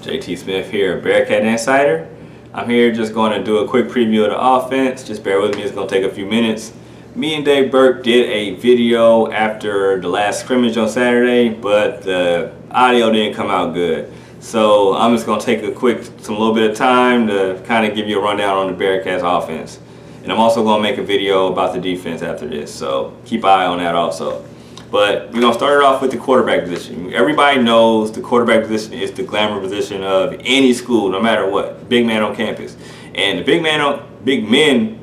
JT Smith here, Bearcat Insider. I'm here just going to do a quick preview of the offense. Just bear with me, it's going to take a few minutes. Me and Dave Burke did a video after the last scrimmage on Saturday, but the audio didn't come out good. So I'm just going to take a little bit of time to kind of give you a rundown on the Bearcats offense. And I'm also going to make a video about the defense after this, so keep an eye on that also. But we're going to start it off with the quarterback position. Everybody knows the quarterback position is the glamour position of any school, no matter what, big man on campus. And the big men,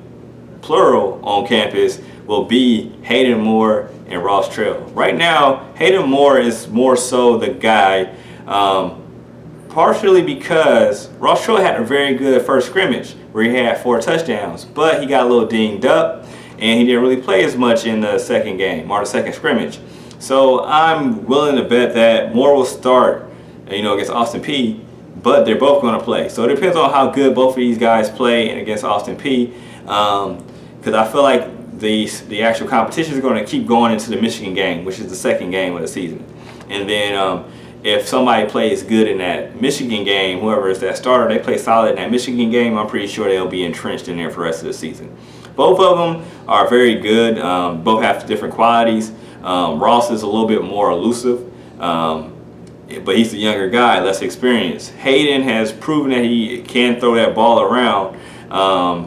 plural, on campus will be Hayden Moore and Ross Trail. Right now, Hayden Moore is more so the guy, partially because Ross Trail had a very good first scrimmage where he had 4 touchdowns, but he got a little dinged up and he didn't really play as much in the second game or the second scrimmage. So I'm willing to bet that Moore will start, against Austin Peay, but they're both going to play. So it depends on how good both of these guys play against Austin Peay, because I feel like the actual competition is going to keep going into the Michigan game, which is the second game of the season. And then if somebody plays good in that Michigan game, whoever is that starter, they play solid in that Michigan game, I'm pretty sure they'll be entrenched in there for the rest of the season. Both of them are very good. Both have different qualities. Ross is a little bit more elusive, but he's the younger guy, less experienced. Hayden has proven that he can throw that ball around,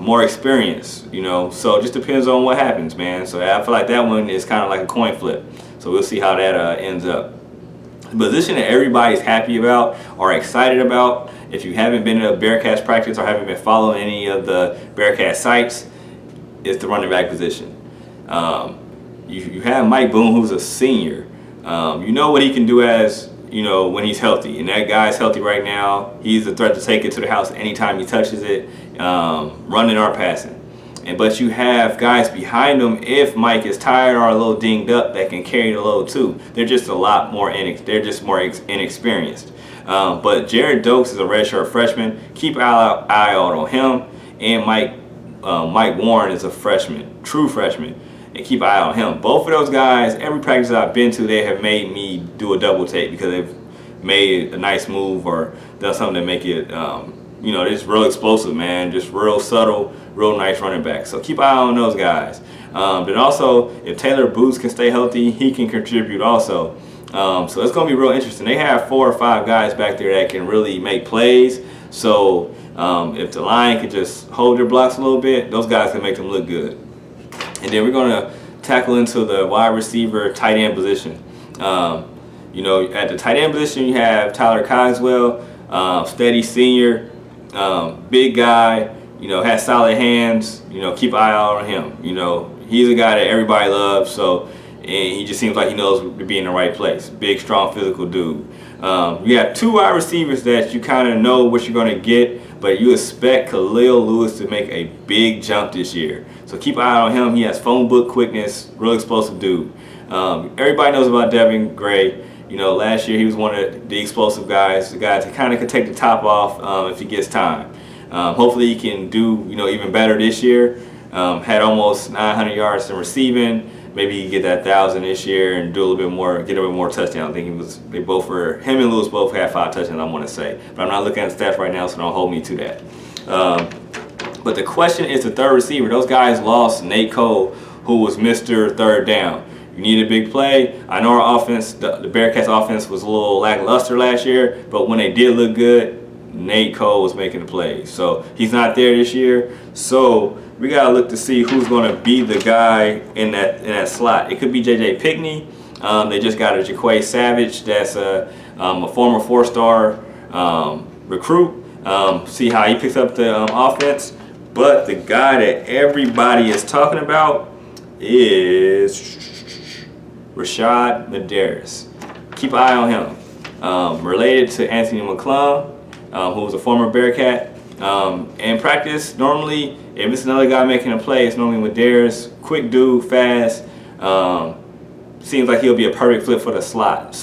more experience, so it just depends on what happens, man. So I feel like that one is kind of like a coin flip. So we'll see how that ends up. The position that everybody's happy about or excited about, if you haven't been to a Bearcats practice or haven't been following any of the Bearcat sites, is the running back position. You have Mike Boone, who's a senior. You know what he can do as, when he's healthy. And that guy's healthy right now. He's a threat to take it to the house anytime he touches it, running or passing. But you have guys behind him, if Mike is tired or a little dinged up, that can carry the load too. They're just a lot more inexperienced. But Jared Dokes is a redshirt freshman. Keep an eye out on him. And Mike Warren is a freshman, true freshman, and keep an eye on him. Both of those guys, every practice I've been to, they have made me do a double take because they've made a nice move or done something to make it, just real explosive, man, just real subtle, real nice running back. So keep an eye on those guys. Then also, if Taylor Boots can stay healthy, he can contribute also. So it's going to be real interesting. They have 4 or 5 guys back there that can really make plays. So if the line could just hold their blocks a little bit, those guys can make them look good. And then we're going to tackle into the wide receiver tight end position. At the tight end position, you have Tyler Cogswell, steady senior, big guy, has solid hands. Keep an eye out on him. He's a guy that everybody loves, so and he just seems like he knows to be in the right place. Big, strong, physical dude. You have 2 wide receivers that you kind of know what you're going to get, but you expect Khalil Lewis to make a big jump this year. So keep an eye on him. He has phone book quickness, real explosive dude. Everybody knows about Devin Gray. Last year he was one of the explosive guys, the guy that kind of could take the top off if he gets time. Hopefully he can do even better this year. Had almost 900 yards in receiving. Maybe he can get that 1,000 this year and do a little bit more, get a little bit more touchdowns. I think him and Lewis both had 5 touchdowns, I want to say. But I'm not looking at the stats right now, so don't hold me to that. But the question is the third receiver. Those guys lost Nate Cole, who was Mr. Third Down. You need a big play. I know our offense, the Bearcats offense was a little lackluster last year, but when they did look good, Nate Cole was making the plays. So he's not there this year. So we gotta look to see who's gonna be the guy in that slot. It could be JJ Pickney. They just got a Jaquay Savage that's a former 4-star recruit. See how he picks up the offense. But the guy that everybody is talking about is Rashad Medeiros. Keep an eye on him. Related to Anthony McClung, who was a former Bearcat. In practice, normally, if it's another guy making a play, it's normally Medeiros. Quick dude, fast. Seems like he'll be a perfect fit for the slot.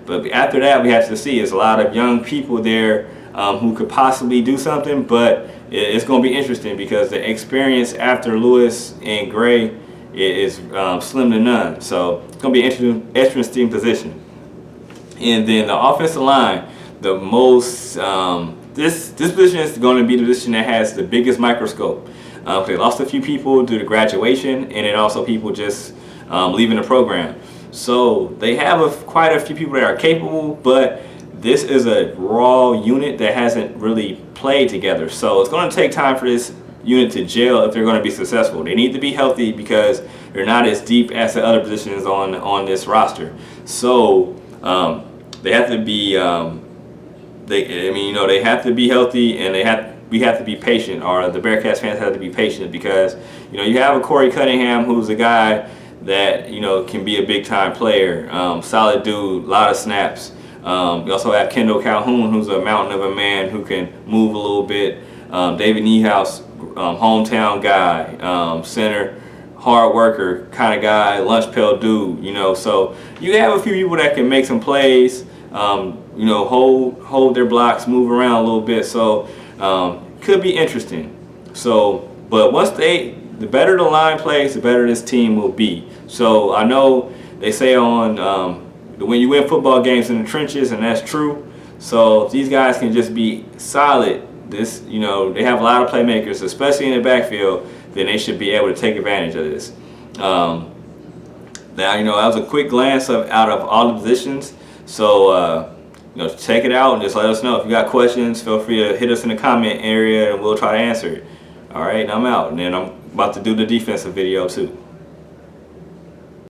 But after that, we have to see. There's a lot of young people there who could possibly do something, but it's going to be interesting because the experience after Lewis and Gray is slim to none. So it's going to be an interesting position. And then the offensive line. the most. This position is going to be the position that has the biggest microscope. They lost a few people due to graduation, and then also people just leaving the program. So they have quite a few people that are capable, but this is a raw unit that hasn't really played together. So it's going to take time for this unit to gel if they're going to be successful. They need to be healthy because they're not as deep as the other positions on this roster. So they have to be they have to be healthy, and we have to be patient, or the Bearcats fans have to be patient, because you have a Corey Cunningham, who's a guy that can be a big time player, solid dude, a lot of snaps. You also have Kendall Calhoun, who's a mountain of a man who can move a little bit. David Niehaus, hometown guy, center, hard worker kind of guy, lunch pail dude. So you have a few people that can make some plays. Hold their blocks, move around a little bit. So could be interesting. So, but the better the line plays, the better this team will be. So I know they say when you win football games in the trenches, and that's true. So if these guys can just be solid, they have a lot of playmakers, especially in the backfield, then they should be able to take advantage of this. Now, that was a quick glance out of all the positions. So, check it out and just let us know. If you got questions, feel free to hit us in the comment area and we'll try to answer it. All right, I'm out. And then I'm about to do the defensive video too.